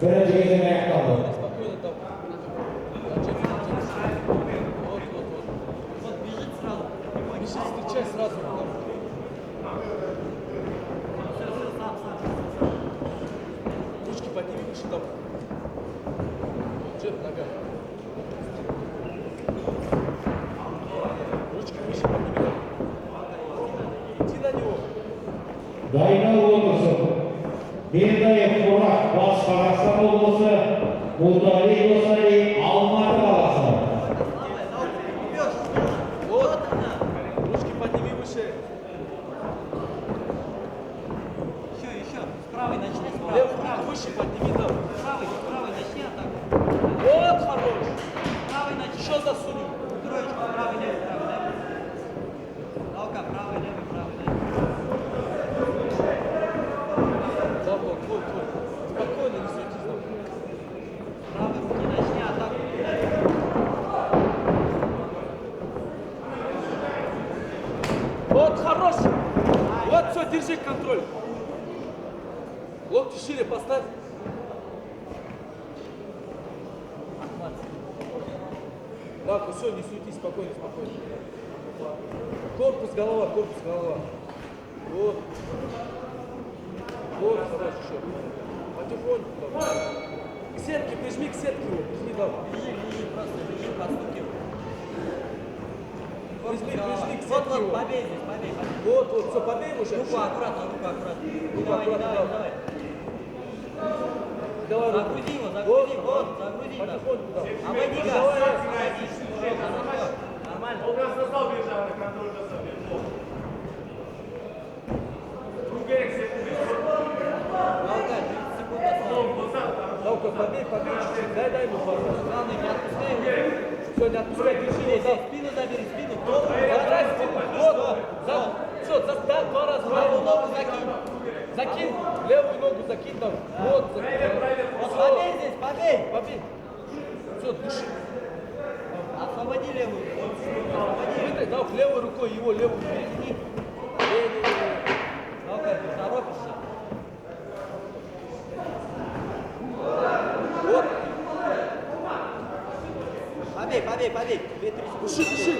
Birinci gezeme yakaladı. Встречай сразу. Ручки подними, выше там. Джеб, нога. Ручки выше подними. Иди на него. Dayınalı olmasın. Bir dayı Burak Bas Karaksan olması. Muhtari Dosari Almatı Kalası. Вот. Ручки подними выше. Еще. С правой начни, с правой. Левую руку выше подними там. С правой начни, а так. Вот хорош. С правой начни. Еще засунем. Троечку, правый, левый, правый, левый. Налка, правый, левый, правый, левый. Да, вот. Спокойно, не суетись там. С правой руки начни, а так. Вот хорош. Вот все, держи контроль. Локти шире поставь. Да, все, не суетись, спокойно. Корпус, голова. Вот, хорошо. Потихоньку там. К сетке, прижми к сетке его, прижми там. Бежи, просто бежи, подступим. Прижми к сетке Вот, его. побей здесь, побей. Вот, все, побей его сейчас. Руку аккуратно. Руку Давай. Давай. Загрузи его, загрузи. Потихоньку там. Обойди газ. Давай. Нормально. Он нас назвал бежал, контроль достал. Другая секунда. Налка, 30 секунд осталось. Наука, побей чуть-чуть. Дай ему пару. Главное, не отпускай его. Все, не отпускай, держи его. Да. Спину забери, спину. Задрай спину. Вот. Все, да, 2 раза. Правую ногу закинь. Закинь. Левую ногу закинь там. Вот. Вот побей здесь, побей. Побей. Все, души. Освободи левую. Выдай, да, левой рукой его, левую перегни. Ну-ка, ты торопишься. Вот. Побей. 2-3 секунды. Души.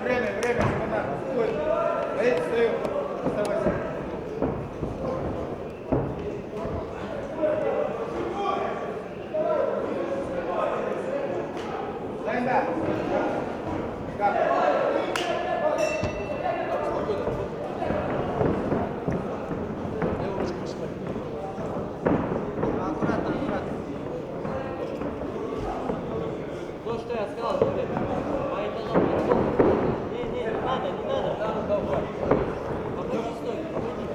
Время, командар. Эй, стою. Оставайся. Лайнда. Как? Аккуратно. То, что я сказал, смотри. По этажам. Не надо. Обойди стойку, обойди.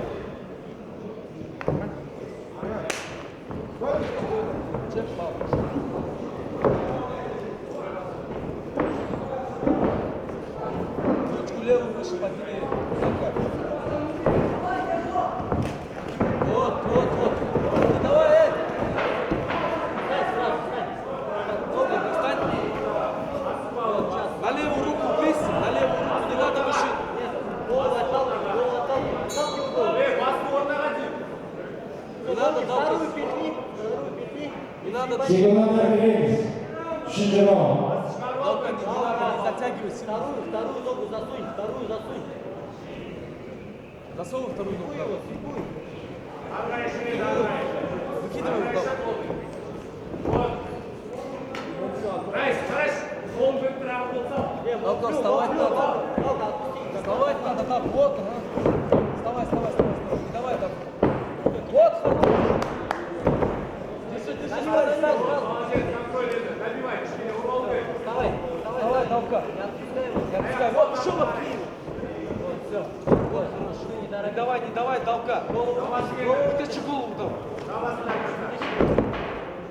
Ручку левую выше подними. Вот. Давай, Ногу встань. На левую руку вниз, не надо выше. Голову отталкивай. Эй, вас один. Не надо, Секундантlar beramiz. Uchinchi raund. Далка, не надо, не затягивай сильно. Вторую ногу засунь, вторую засунь. Засовывай вторую ногу. Фигуй его, фигуй. Выкидывай в Далку. Далка, вставать надо. Далка, отпусти. Вставать надо, да, вот, ага. Вставай. Не давай, да. Вот, держи, Сразу, сразу. Вставай, Давай, Далка. не отпускай его. Я пускай. Вот, еще вот. Вот, все. Вот, хорошо, Не давай, Далка. Вытащи голову там.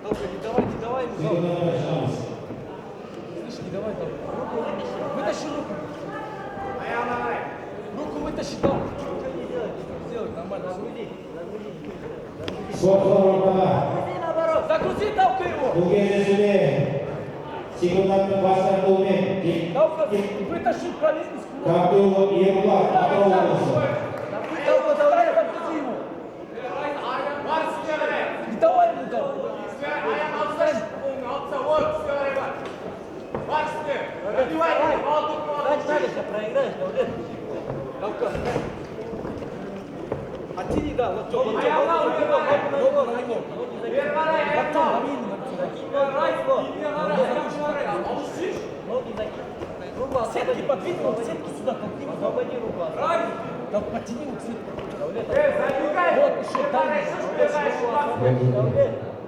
Далка, не давай ему, Далка. Sekundantlar şans. Слышь, не давай, Далка. Вытащи руку. Руку вытащи, Далка. Сделай, нормально. Sportlar ortada. наоборот. Загрузи, Далка, его. Bu кездесуде sekundantning boshqaruviмен Далка, вытащи колени с кулака. Abdulov Erbulat Atol bo'lsin. Далка, давай, подгрузи ему. Не давай ему, Далка. Дальше проиграешь, но уже. Далка. Оттяни, да, вот ногу на него. Потом, на минимум. Ноги закинь. Руку Сетки подвинь, вот сетки сюда толкни. освободи руку. Да подтяни вот сетку. Вот, еще дай.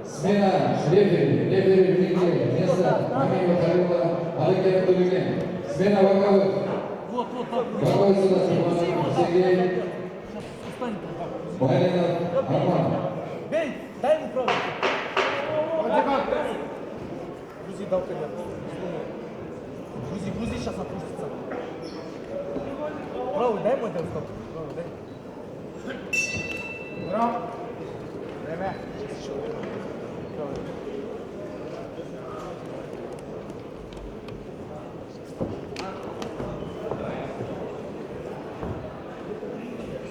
Смена рефери в ринге вместо Мамиева Халила Алыкина Тулюген. Смена вокалов. Вот, так. Вокал сюда Сергей Байлинов Арман. Бей, дай ему правую. Грузи, Далка, нет. Грузи, сейчас опустится. Правый, дай мой дай, стоп. Правый, дай. Время.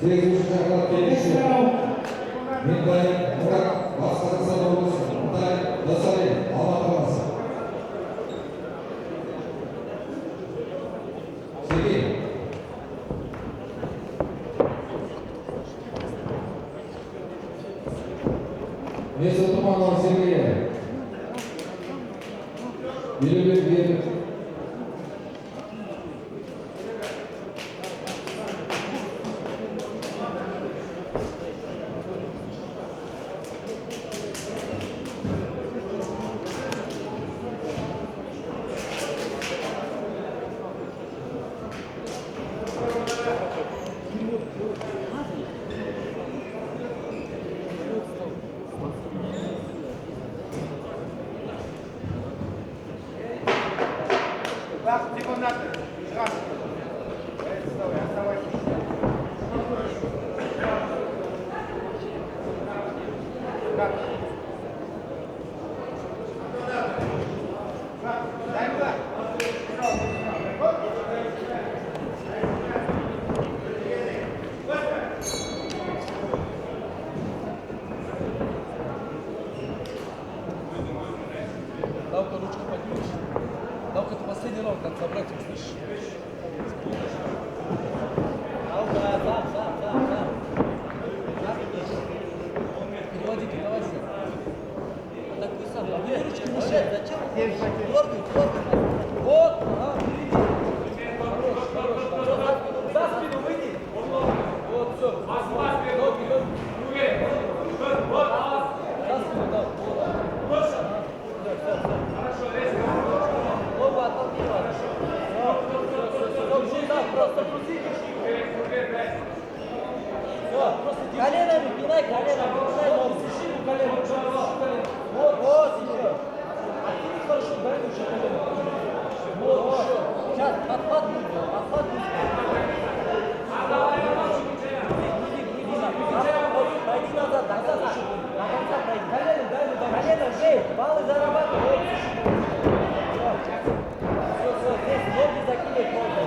Сегізінші шақырат келесі. Ментай Мұрат Батыс Қазақстан облысы. Мұнтай Досалин Алматы қаласы. Сергей. Месут Туманова Сергея. Елубек Бердік. Так, секунданты. Шаг. Оставайся. Так. Дай туда. Далка, ручку поднимешь. Далка, это последний раунд, надо забрать его, слышишь? Переводите, давайте. Так вы сам. Одной ручкой не Зачем? шей. Дергай. Вот, ага. Хорош. За спину выйди. Вот, все. Ноги. За спину, да. Вот. Ногу оттолкни. Все, да, просто грузи. Все, просто держи. Коленами пинай, коленами пинай ногу. Держи ему колено, колено. Вот еще. Оттяни хорошо, дай ему еще колено. Вот, еще. Сейчас, подхват будет. Пройди назад, назад. До конца пройди. Колено, бей. Баллы зарабатывай. Все, здесь ноги закинуть можно.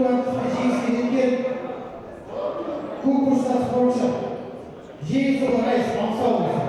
Kullanışma jeyisine жеткен конкурста спортшы Жеңіс Райс Маңсау